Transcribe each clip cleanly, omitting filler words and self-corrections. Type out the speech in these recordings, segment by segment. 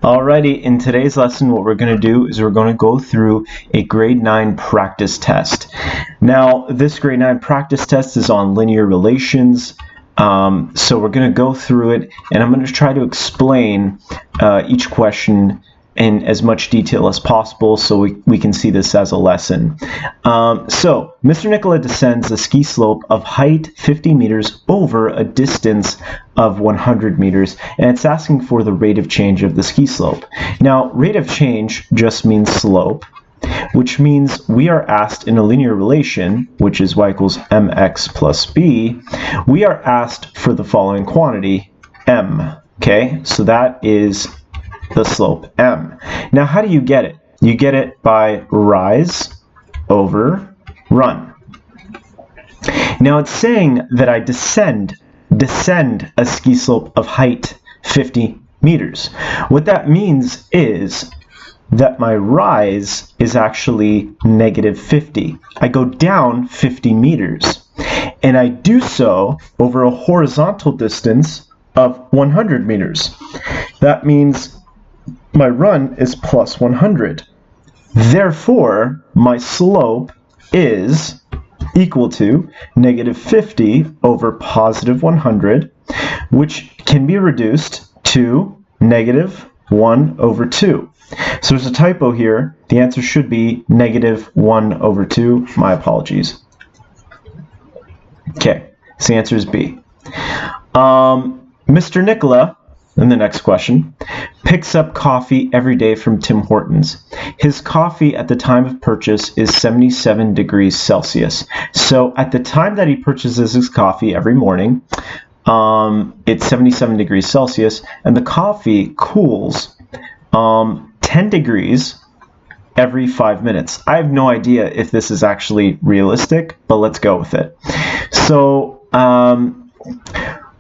Alrighty, in today's lesson what we're going to do is we're going to go through a grade 9 practice test. Now this grade 9 practice test is on linear relations, so we're going to go through it and I'm going to try to explain each question in as much detail as possible so we can see this as a lesson. So Mr. Nicola descends a ski slope of height 50 meters over a distance of 100 meters, and it's asking for the rate of change of the ski slope. Now, rate of change just means slope, which means we are asked in a linear relation, which is y equals mx plus b, we are asked for the following quantity, m. Okay, so that is the slope m. Now, how do you get it? You get it by rise over run. Now, it's saying that I descend a ski slope of height 50 meters. What that means is that my rise is actually negative 50. I go down 50 meters, and I do so over a horizontal distance of 100 meters. That means my run is plus 100. Therefore, my slope is equal to negative 50 over positive 100, which can be reduced to negative 1 over 2. So there's a typo here. The answer should be negative 1 over 2. My apologies. Okay, so the answer is B. Mr. Nicola, in the next question, picks up coffee every day from Tim Hortons. His coffee at the time of purchase is 77 degrees Celsius. So at the time that he purchases his coffee every morning, it's 77 degrees Celsius, and the coffee cools 10 degrees every 5 minutes. I have no idea if this is actually realistic, but let's go with it. So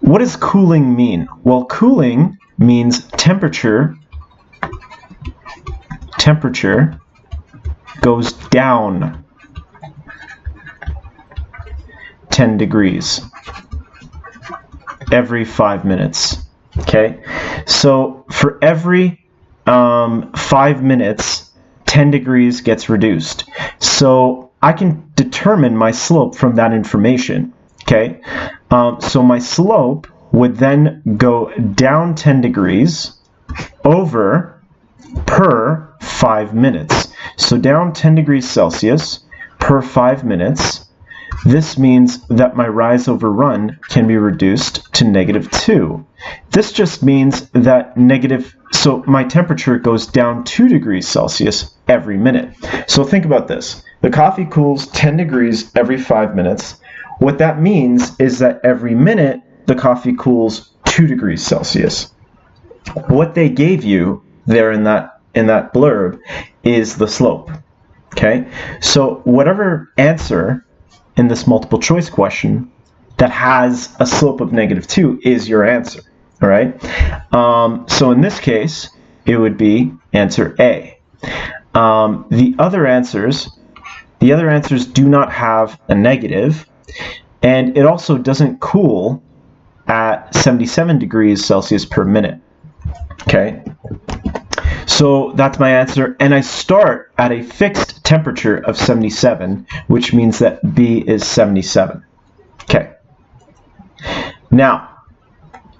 what does cooling mean? Well, cooling means temperature goes down 10 degrees every 5 minutes. Okay, so for every 5 minutes, 10 degrees gets reduced. So I can determine my slope from that information. Okay, so my slope would then go down 10 degrees over per 5 minutes. So down 10 degrees Celsius per 5 minutes. This means that my rise over run can be reduced to negative 2. This just means that so my temperature goes down 2 degrees Celsius every minute. So think about this. The coffee cools 10 degrees every 5 minutes. What that means is that every minute the coffee cools 2 degrees Celsius. What they gave you there in that blurb is the slope. Okay? So whatever answer in this multiple choice question that has a slope of negative 2 is your answer. All right? So in this case, it would be answer A. The other answers do not have a negative, and it also doesn't cool at 77 degrees Celsius per minute. Okay, so that's my answer, and I start at a fixed temperature of 77, which means that B is 77. Okay, now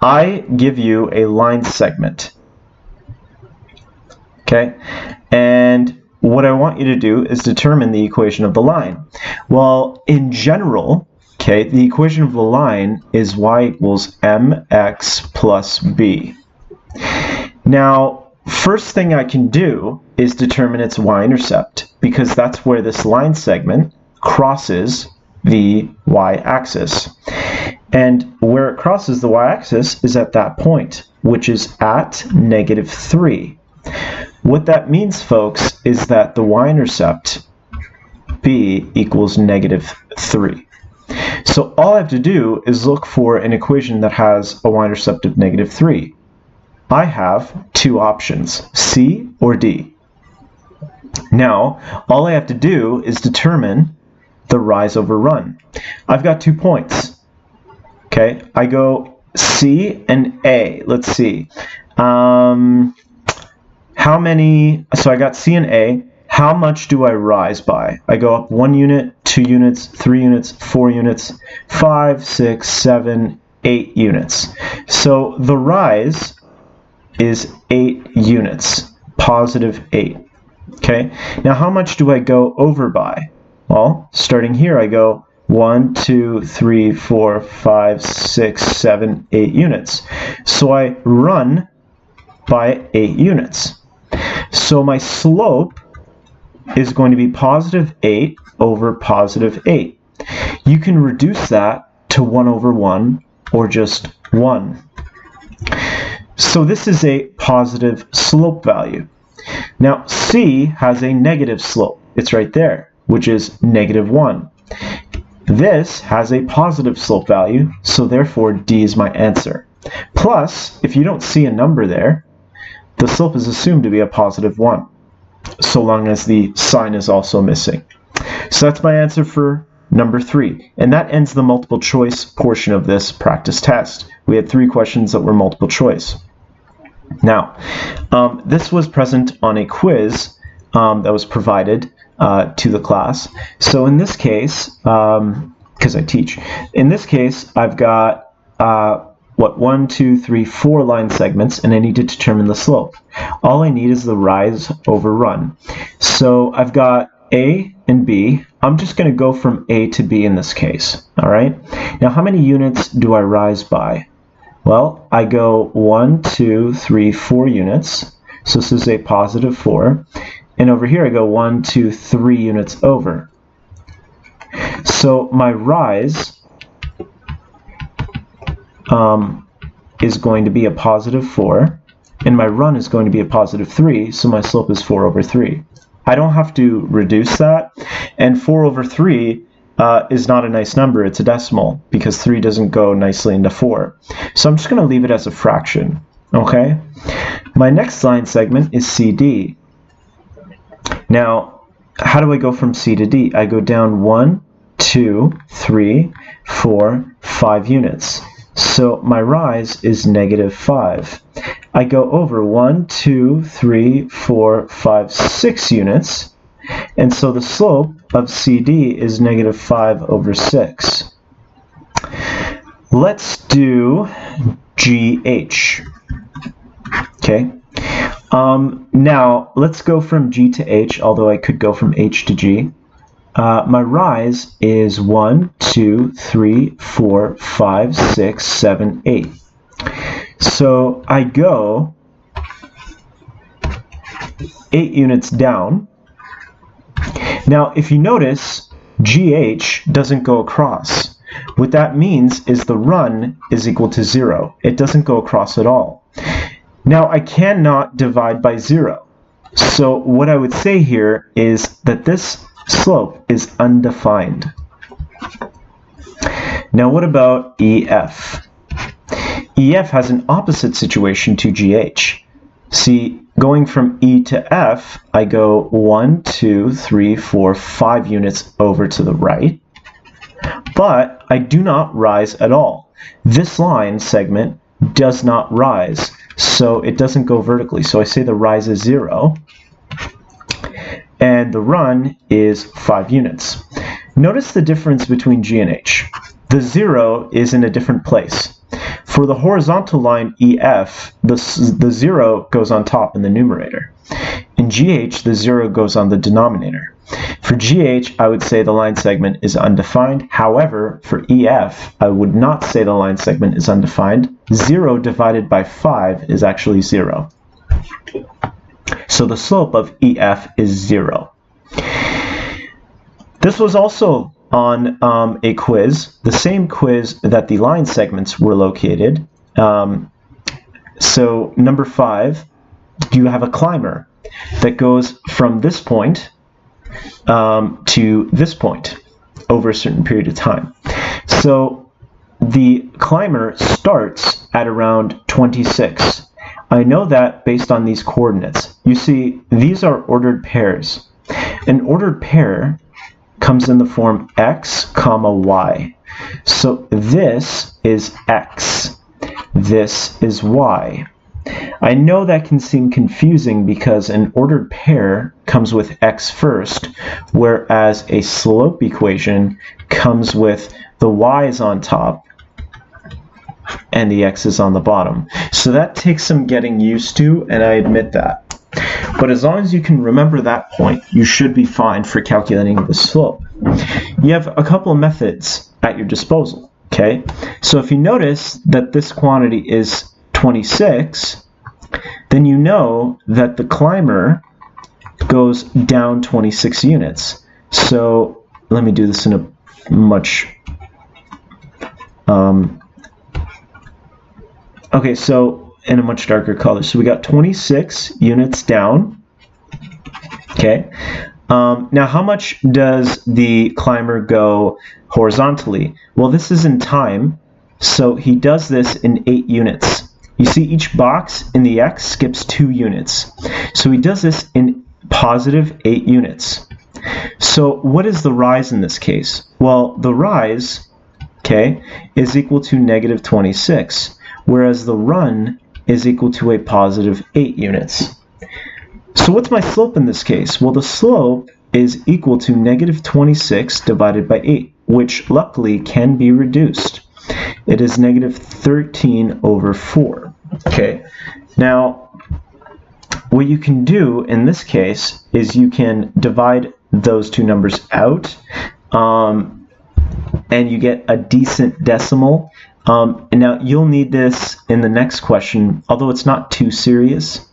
I give you a line segment. Okay, and what I want you to do is determine the equation of the line. Well, in general, okay, the equation of the line is y equals mx plus b. Now, first thing I can do is determine its y-intercept, because that's where this line segment crosses the y-axis. And where it crosses the y-axis is at that point, which is at negative 3. What that means, folks, is that the y-intercept, b, equals negative 3. So all I have to do is look for an equation that has a y-intercept of negative 3. I have two options, C or D. Now, all I have to do is determine the rise over run. I've got 2 points. Okay, I go C and A. Let's see. how many, so I got C and A, how much do I rise by? I go up 1 unit, 2 units, 3 units, 4 units, 5, 6, 7, 8 units. So the rise is 8 units, positive 8. Okay, now how much do I go over by? Well, starting here I go 1, 2, 3, 4, 5, 6, 7, 8 units. So I run by 8 units. So my slope is going to be positive 8 over positive 8. You can reduce that to 1 over 1 or just 1. So this is a positive slope value. Now C has a negative slope. It's right there, which is negative 1. This has a positive slope value, so therefore D is my answer. Plus, if you don't see a number there, the slope is assumed to be a positive 1, so long as the sign is also missing. So that's my answer for number 3. And that ends the multiple choice portion of this practice test. We had 3 questions that were multiple choice. Now, this was present on a quiz that was provided to the class. So in this case, because I teach, in this case I've got 1, 2, 3, 4 line segments, and I need to determine the slope. All I need is the rise over run. So I've got A and B. I'm just going to go from A to B in this case. All right. Now, how many units do I rise by? Well, I go 1, 2, 3, 4 units. So this is a positive 4. And over here I go 1, 2, 3 units over. So my rise is going to be a positive 4, and my run is going to be a positive 3, so my slope is 4 over 3. I don't have to reduce that, and 4 over 3 is not a nice number, it's a decimal, because 3 doesn't go nicely into 4. So I'm just going to leave it as a fraction, okay? My next line segment is CD. Now, how do I go from C to D? I go down 1, 2, 3, 4, 5 units. So my rise is negative 5. I go over 1, 2, 3, 4, 5, 6 units. And so the slope of CD is negative 5 over 6. Let's do GH. Okay. Now, let's go from G to H, although I could go from H to G. My rise is 1, 2, 3, 4, 5, 6, 7, 8. So I go 8 units down. Now, if you notice, GH doesn't go across. What that means is the run is equal to 0. It doesn't go across at all. Now, I cannot divide by 0. So what I would say here is that this slope is undefined. Now, what about EF? EF has an opposite situation to GH. See, going from E to F, I go 1, 2, 3, 4, 5 units over to the right, but I do not rise at all. This line segment does not rise, so it doesn't go vertically. So I say the rise is 0, and the run is 5 units. Notice the difference between G and H. The 0 is in a different place. For the horizontal line EF, the 0 goes on top in the numerator. In GH, the 0 goes on the denominator. For GH, I would say the line segment is undefined. However, for EF, I would not say the line segment is undefined. 0 divided by 5 is actually 0. So the slope of EF is 0. This was also on a quiz, the same quiz that the line segments were located. So number 5, you have a climber that goes from this point to this point over a certain period of time. So the climber starts at around 26. I know that based on these coordinates. You see, these are ordered pairs. An ordered pair comes in the form x, comma, y. So this is x. This is y. I know that can seem confusing because an ordered pair comes with x first, whereas a slope equation comes with the y's on top and the x's on the bottom. So that takes some getting used to, and I admit that. But as long as you can remember that point, you should be fine for calculating the slope. You have a couple of methods at your disposal, okay? So if you notice that this quantity is 26, then you know that the climber goes down 26 units. So let me do this in a much... okay, so in a much darker color. So we got 26 units down. Okay. Now, how much does the climber go horizontally? Well, this is in time, so he does this in 8 units. You see each box in the X skips 2 units. So he does this in positive 8 units. So what is the rise in this case? Well, the rise, okay, is equal to negative 26, whereas the run is equal to a positive 8 units. So what's my slope in this case? Well, the slope is equal to negative 26 divided by 8, which luckily can be reduced. It is negative 13 over 4. Okay, now what you can do in this case is you can divide those two numbers out, and you get a decent decimal. And now you'll need this in the next question, although it's not too serious.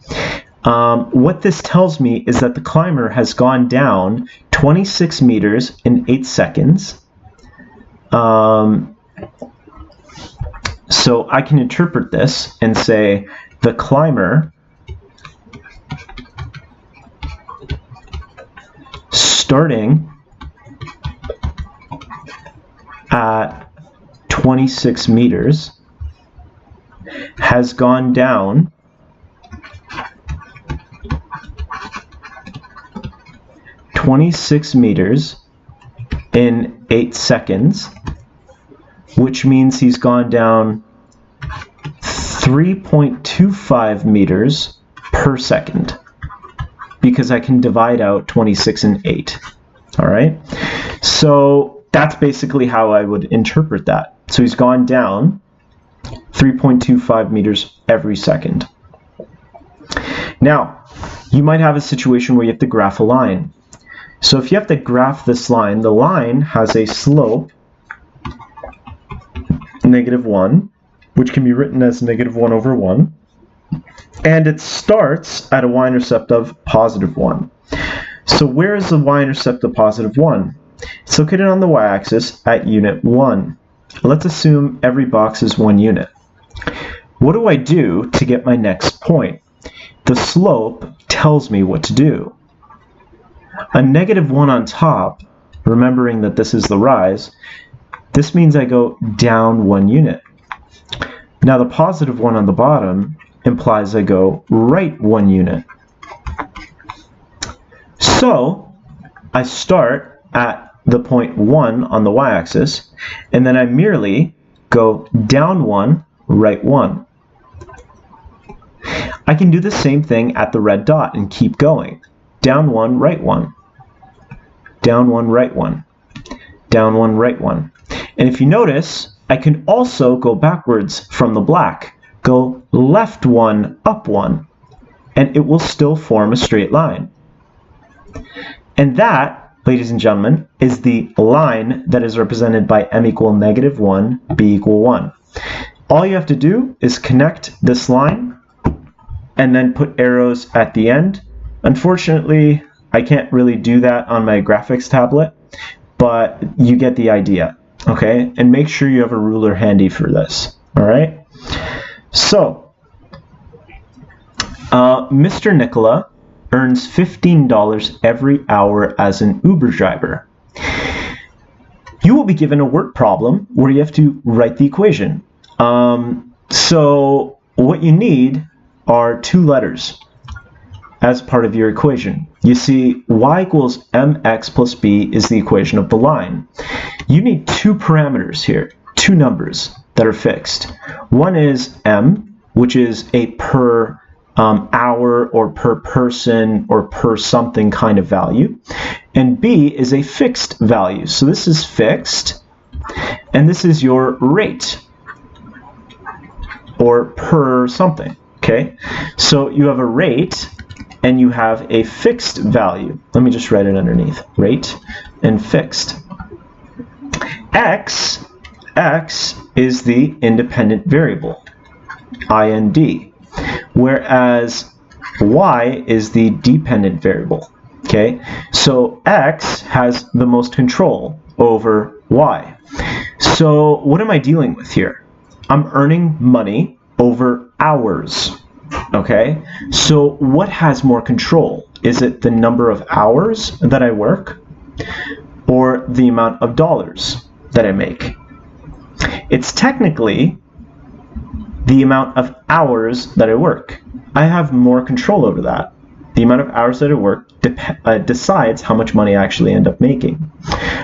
What this tells me is that the climber has gone down 26 meters in 8 seconds. So I can interpret this and say the climber starting at 26 meters has gone down 26 meters in 8 seconds, which means he's gone down 3.25 meters per second, because I can divide out 26 and 8. All right, so that's basically how I would interpret that. So he's gone down 3.25 meters every second. Now, you might have a situation where you have to graph a line. So if you have to graph this line, the line has a slope -1, which can be written as -1 over 1, and it starts at a y-intercept of +1. So where is the y-intercept of +1? It's located on the y-axis at unit 1. Let's assume every box is 1 unit. What do I do to get my next point? The slope tells me what to do. A -1 on top, remembering that this is the rise, this means I go down 1 unit. Now the +1 on the bottom implies I go right 1 unit. So I start at the point 1 on the y-axis, and then I merely go down 1, right 1. I can do the same thing at the red dot and keep going. Down 1, right 1. Down 1, right 1. Down 1, right 1. And if you notice, I can also go backwards from the black. Go left 1, up 1. And it will still form a straight line. And that, ladies and gentlemen, is the line that is represented by m equal -1, b equal 1. All you have to do is connect this line and then put arrows at the end. Unfortunately, I can't really do that on my graphics tablet, but you get the idea, okay? And make sure you have a ruler handy for this, all right? So, Mr. Nicola earns $15 every hour as an Uber driver. You will be given a work problem where you have to write the equation. So what you need are 2 letters as part of your equation. You see, y equals mx plus b is the equation of the line. You need 2 parameters here, 2 numbers that are fixed. One is m, which is a per hour or per person or per something kind of value. And B is a fixed value. So this is fixed, and this is your rate, or per something, okay? So you have a rate, and you have a fixed value. Let me just write it underneath, rate and fixed. X is the independent variable, IND, whereas Y is the dependent variable, okay? So X has the most control over Y. So what am I dealing with here? I'm earning money over hours, okay? So what has more control? Is it the number of hours that I work or the amount of dollars that I make? It's technically the amount of hours that I work. I have more control over that. The amount of hours that I work decides how much money I actually end up making.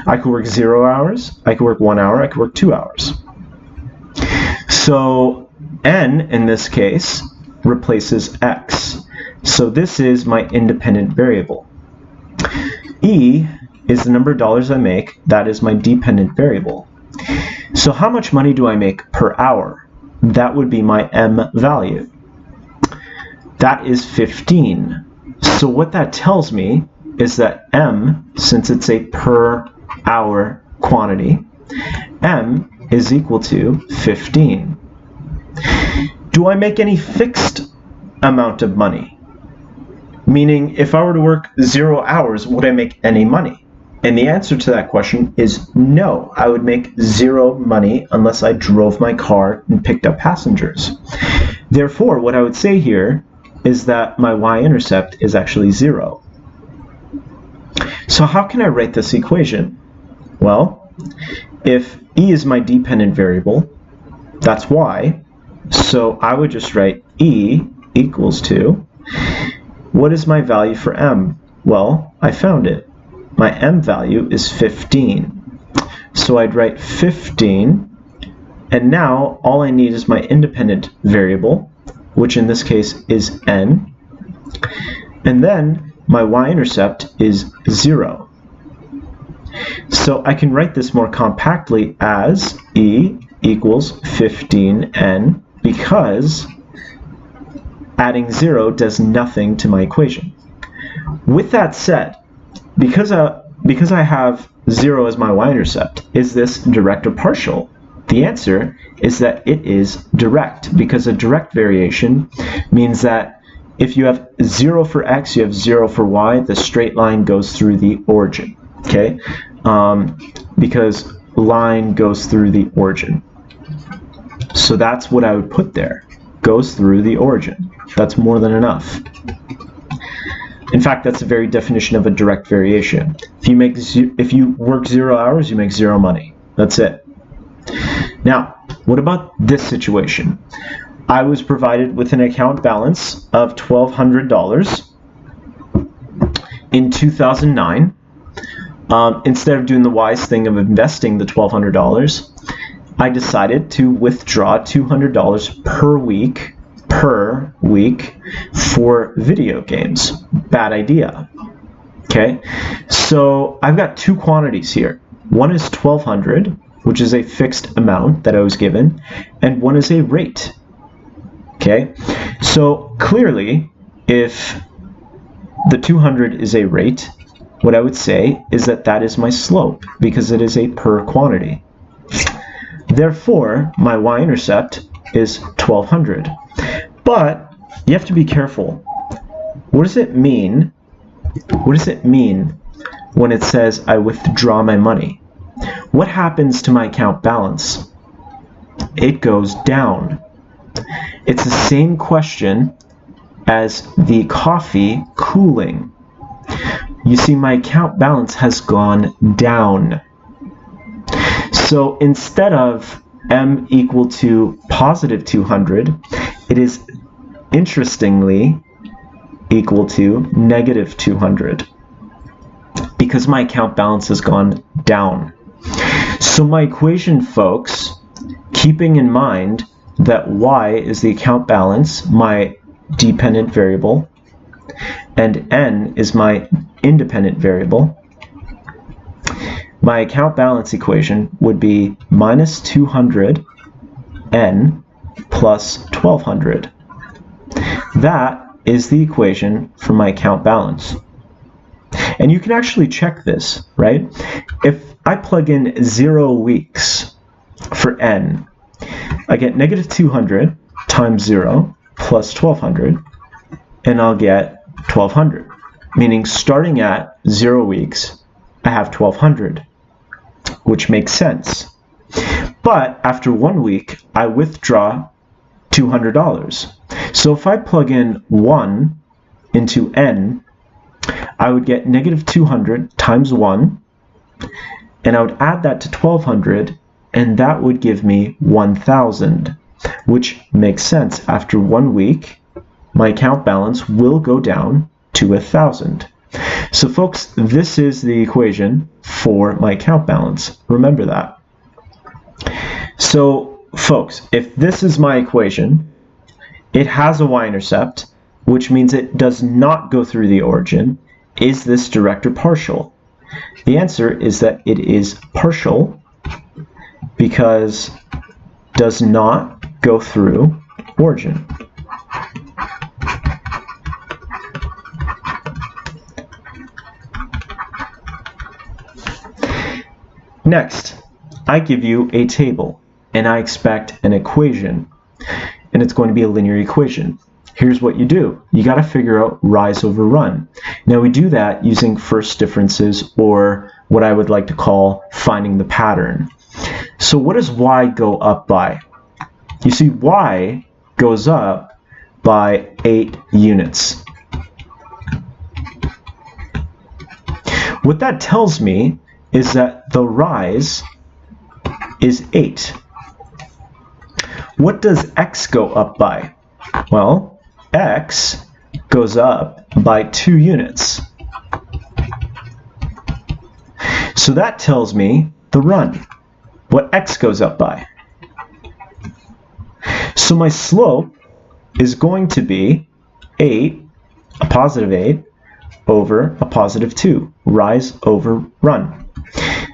I could work 0 hours, I could work 1 hour, I could work 2 hours. So N in this case replaces X. So this is my independent variable. E is the number of dollars I make. That is my dependent variable. So how much money do I make per hour? That would be my M value. That is 15. So what that tells me is that M, since it's a per hour quantity, M is equal to 15. Do I make any fixed amount of money? Meaning, if I were to work 0 hours, would I make any money? And the answer to that question is no. I would make 0 money unless I drove my car and picked up passengers. Therefore, what I would say here is that my y-intercept is actually 0. So how can I write this equation? Well, if E is my dependent variable, that's y. So I would just write E equals to, what is my value for M? Well, I found it. My M value is 15. So I'd write 15, and now all I need is my independent variable, which in this case is N, and then my y-intercept is 0. So I can write this more compactly as E equals 15N, because adding 0 does nothing to my equation. With that said, because I have 0 as my y-intercept, is this direct or partial? The answer is that it is direct, because a direct variation means that if you have 0 for x, you have 0 for y, the straight line goes through the origin, okay? Because line goes through the origin. So that's what I would put there, goes through the origin. That's more than enough. In fact, that's the very definition of a direct variation. If you work 0 hours, you make 0 money. That's it. Now, what about this situation? I was provided with an account balance of $1,200 in 2009. Instead of doing the wise thing of investing the $1,200, I decided to withdraw $200 per week for video games. Bad idea. Okay, so I've got two quantities here. One is $1,200, which is a fixed amount that I was given, and one is a rate. Okay, so clearly, if the 200 is a rate, what I would say is that that is my slope, because it is a per quantity. Therefore, my y-intercept is 1,200. But you have to be careful. What does it mean? What does it mean when it says I withdraw my money? What happens to my account balance? It goes down. It's the same question as the coffee cooling. You see, my account balance has gone down. So instead of M equal to positive 200, it is interestingly equal to negative 200, because my account balance has gone down. So my equation, folks, keeping in mind that y is the account balance, my dependent variable, and n is my independent variable, my account balance equation would be minus 200 n plus 1200. That is the equation for my account balance. And you can actually check this, right? If I plug in 0 weeks for n, I get negative 200 times 0 plus 1200, and I'll get 1200, meaning starting at 0 weeks, I have 1200, which makes sense. But after 1 week, I withdraw $200. So if I plug in 1 into n, I would get negative 200 times 1, and I would add that to 1200, and that would give me 1000, which makes sense. After 1 week, my account balance will go down to 1000. So folks, this is the equation for my account balance. Remember that. So folks, if this is my equation, it has a y-intercept, which means it does not go through the origin. Is this direct or partial? The answer is that it is partial, because does not go through origin. Next, I give you a table, and I expect an equation, and it's going to be a linear equation. Here's what you do. You got to figure out rise over run. Now we do that using first differences, or what I would like to call finding the pattern. So what does y go up by? You see, y goes up by 8 units. What that tells me is that the rise is 8. What does x go up by? Well, x goes up by 2 units. So that tells me the run, what x goes up by. So my slope is going to be 8, a positive 8, over a positive 2, rise over run.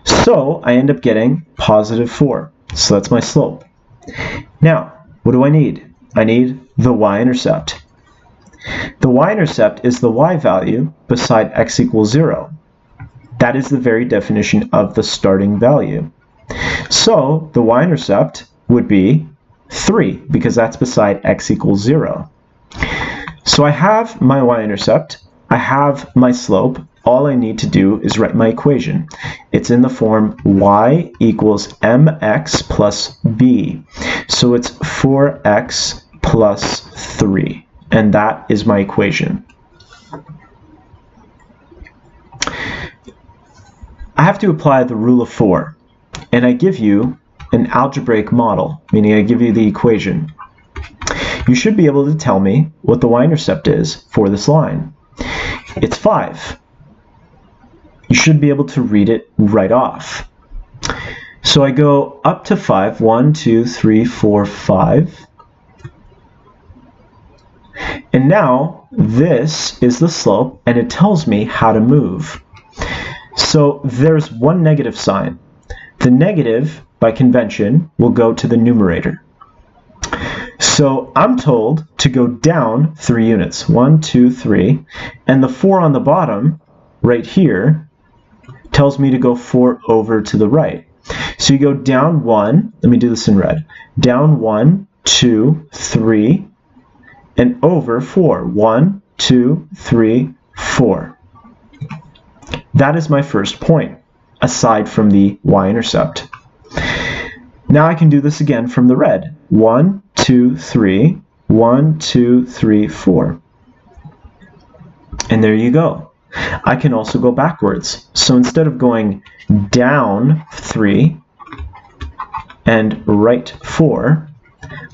So I end up getting positive 4. So that's my slope. Now, what do I need? I need the y-intercept. The y-intercept is the y value beside x equals 0. That is the very definition of the starting value. So the y-intercept would be 3, because that's beside x equals 0. So I have my y-intercept, I have my slope. All I need to do is write my equation. It's in the form y equals mx plus b. So it's 4x plus 3. And that is my equation. I have to apply the rule of 4. And I give you an algebraic model, meaning I give you the equation. You should be able to tell me what the y-intercept is for this line. It's 5. You should be able to read it right off. So I go up to 5, 1, 2, 3, 4, 5. And now this is the slope, and it tells me how to move. So there's one negative sign. The negative, by convention, will go to the numerator. So I'm told to go down 3 units, 1, 2, 3, and the 4 on the bottom, right here, tells me to go 4 over to the right. So you go down 1, let me do this in red, down 1, 2, 3, and over 4, 1, 2, 3, 4. That is my first point, aside from the y-intercept. Now I can do this again from the red, 1, 2, 3, 1, 2, 3, 4. And there you go. I can also go backwards. So instead of going down 3 and right 4,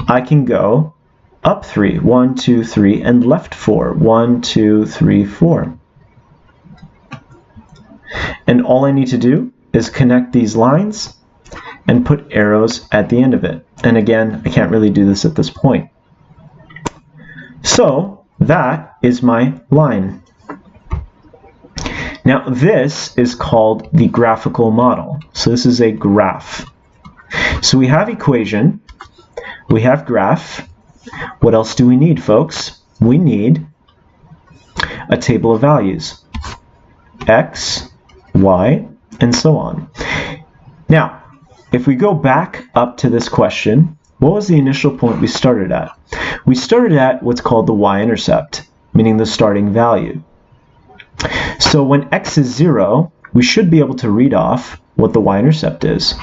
I can go up 3, 1, 2, 3, and left 4, 1, 2, 3, 4. And all I need to do is connect these lines and put arrows at the end of it. And again, I can't really do this at this point. So that is my line. Now this is called the graphical model. So this is a graph. So we have equation, we have graph. What else do we need, folks? We need a table of values. X, Y, and so on. Now, if we go back up to this question, what was the initial point we started at? We started at what's called the y-intercept, meaning the starting value. So when x is 0, we should be able to read off what the y-intercept is.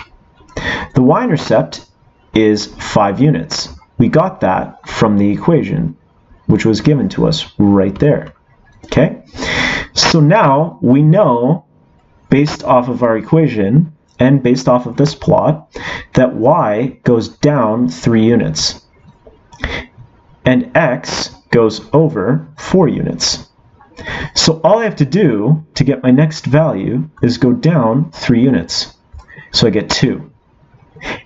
The y-intercept is 5 units. We got that from the equation, which was given to us right there. Okay? So now we know, based off of our equation, and based off of this plot, that y goes down 3 units and x goes over 4 units. So all I have to do to get my next value is go down 3 units. So I get 2.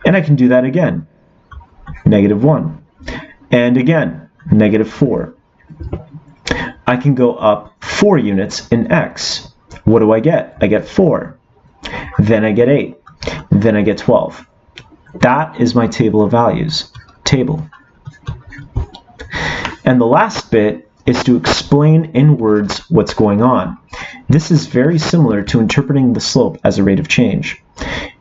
And I can do that again. -1. And again, -4. I can go up 4 units in x. What do I get? I get 4. Then I get 8. Then I get 12. That is my table of values. Table. And the last bit is to explain in words what's going on. This is very similar to interpreting the slope as a rate of change.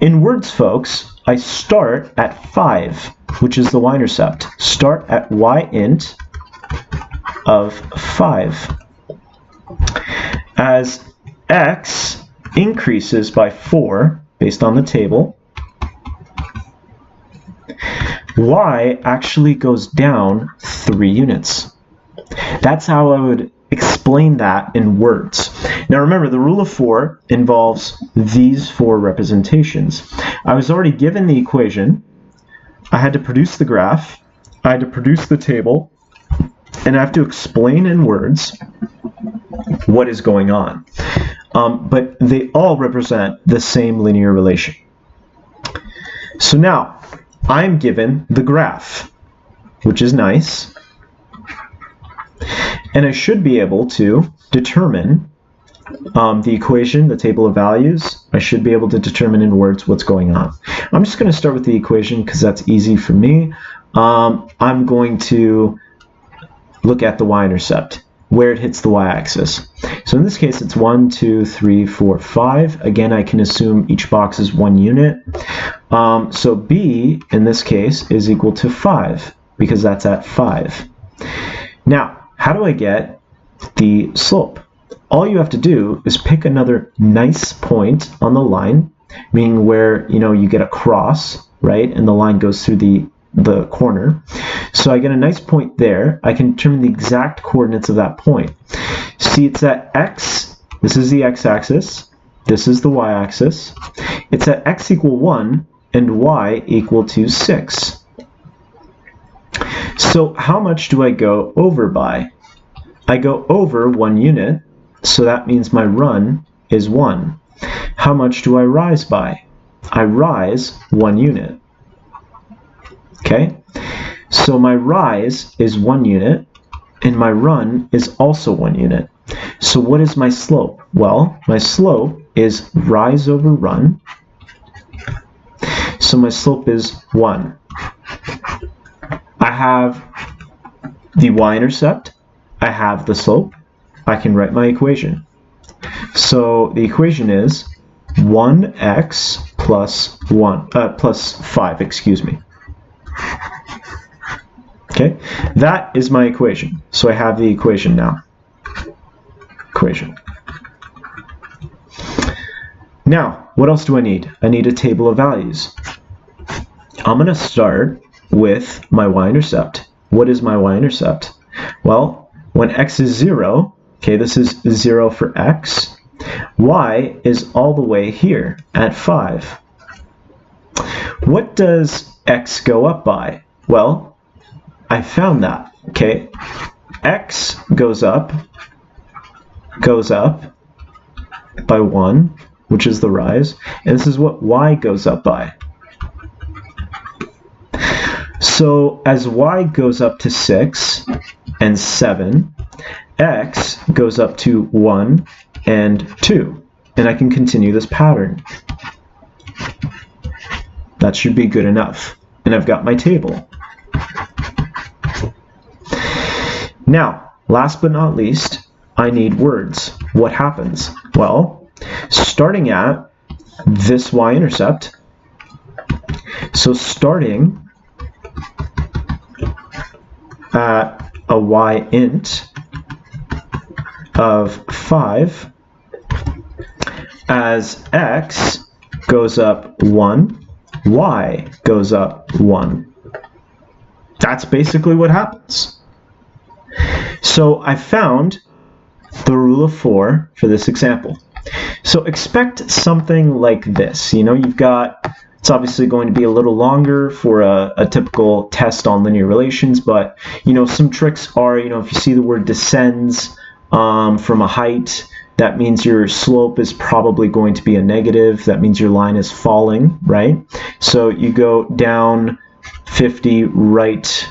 In words, folks, I start at 5, which is the y-intercept. Start at y-int of 5. As x increases by 4 based on the table, y actually goes down 3 units. That's how I would explain that in words. Now remember, the rule of 4 involves these 4 representations. I was already given the equation, I had to produce the graph, I had to produce the table, and I have to explain in words what is going on. But they all represent the same linear relation. So now, I'm given the graph, which is nice. And I should be able to determine the equation, the table of values. I should be able to determine in words what's going on. I'm just going to start with the equation because that's easy for me. I'm going to look at the y-intercept, where it hits the y-axis. So in this case, it's 1, 2, 3, 4, 5. Again, I can assume each box is 1 unit. So b, in this case, is equal to 5, because that's at 5. Now, how do I get the slope? All you have to do is pick another nice point on the line, meaning where you get a cross, right, and the line goes through the corner. So I get a nice point there. I can determine the exact coordinates of that point. See, it's at x, this is the x-axis, this is the y-axis. It's at x equal 1 and y equal to 6. So how much do I go over by? I go over 1 unit, so that means my run is 1. How much do I rise by? I rise 1 unit. Okay, so my rise is 1 unit, and my run is also 1 unit. So what is my slope? Well, my slope is rise over run, so my slope is 1. I have the y-intercept, I have the slope, I can write my equation. So the equation is 1x plus 5, excuse me. Okay, that is my equation. So I have the equation now. Equation. Now, what else do I need? I need a table of values. I'm going to start with my y-intercept. What is my y-intercept? Well, when x is 0, okay, this is 0 for x, y is all the way here at 5. What does x go up by? Well, I found that, okay? X goes up by 1, which is the rise, and this is what y goes up by. So as y goes up to 6 and 7, x goes up to 1 and 2. And I can continue this pattern. That should be good enough. And I've got my table. Now, last but not least, I need words. What happens? Well, starting at this y-intercept, so starting at a y-int of 5, as x goes up 1, y goes up 1. That's basically what happens. So I found the rule of 4 for this example. So expect something like this. You know, you've got, it's obviously going to be a little longer for a typical test on linear relations, but, you know, some tricks are, you know, if you see the word descends from a height, that means your slope is probably going to be a negative. That means your line is falling, right? So you go down 50, right,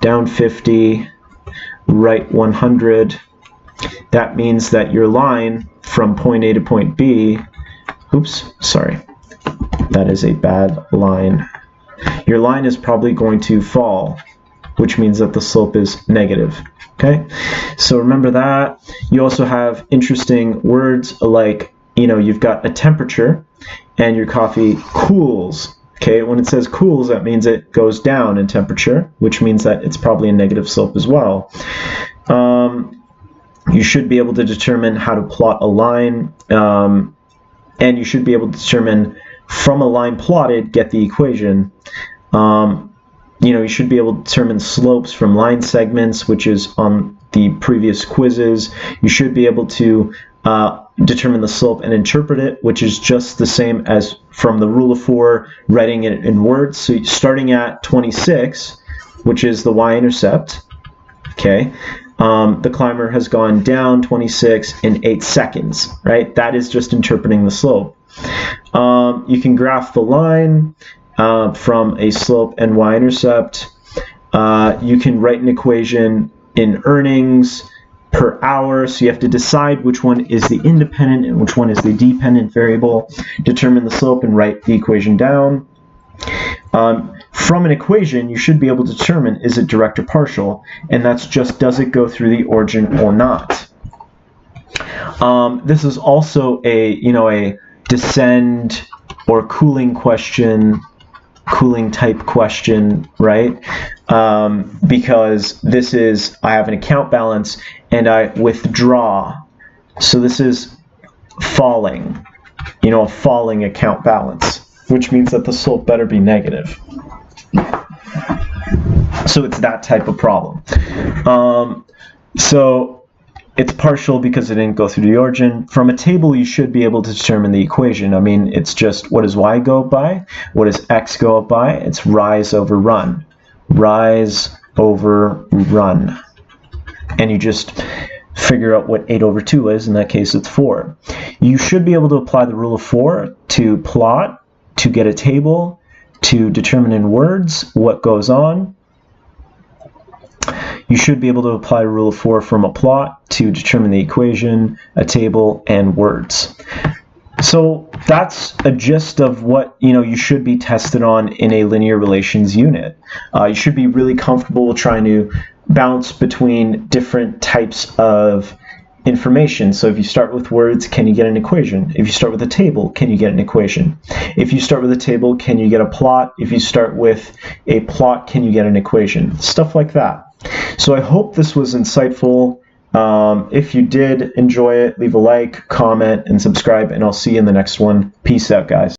down 50, right 100. That means that your line from point A to point B, oops, sorry, that is a bad line. Your line is probably going to fall, which means that the slope is negative. Okay, so remember that. You also have interesting words like, you know, you've got a temperature and your coffee cools. Okay, when it says cools, that means it goes down in temperature, which means that it's probably a negative slope as well. You should be able to determine how to plot a line, and you should be able to determine from a line plotted, get the equation. You know, you should be able to determine slopes from line segments, which is on the previous quizzes. You should be able to determine the slope and interpret it, which is just the same as from the rule of 4, writing it in words. So starting at 26, which is the y-intercept, okay, the climber has gone down 26 in 8 seconds, right? That is just interpreting the slope. You can graph the line from a slope and y-intercept. You can write an equation in earnings per hour, so you have to decide which one is the independent and which one is the dependent variable. Determine the slope and write the equation down. From an equation, you should be able to determine, is it direct or partial, and that's just, does it go through the origin or not. This is also a, you know, a descend or cooling question, cooling type question, right? Because this is, I have an account balance and I withdraw. So this is falling, you know, a falling account balance, which means that the slope better be negative. So it's that type of problem. So it's partial because it didn't go through the origin. From a table, you should be able to determine the equation. I mean, it's just, what does y go up by? What does x go up by? It's rise over run. Rise over run. And you just figure out what 8 over 2 is. In that case, it's 4. You should be able to apply the rule of 4 to plot, to get a table, to determine in words what goes on. You should be able to apply rule of 4 from a plot to determine the equation, a table, and words. So that's a gist of what, you know, you should be tested on in a linear relations unit. You should be really comfortable trying to bounce between different types of information. So if you start with words, can you get an equation? If you start with a table, can you get an equation? If you start with a table, can you get a plot? If you start with a plot, can you get an equation? Stuff like that. So I hope this was insightful. If you did enjoy it, leave a like, comment, and subscribe, and I'll see you in the next one. Peace out, guys.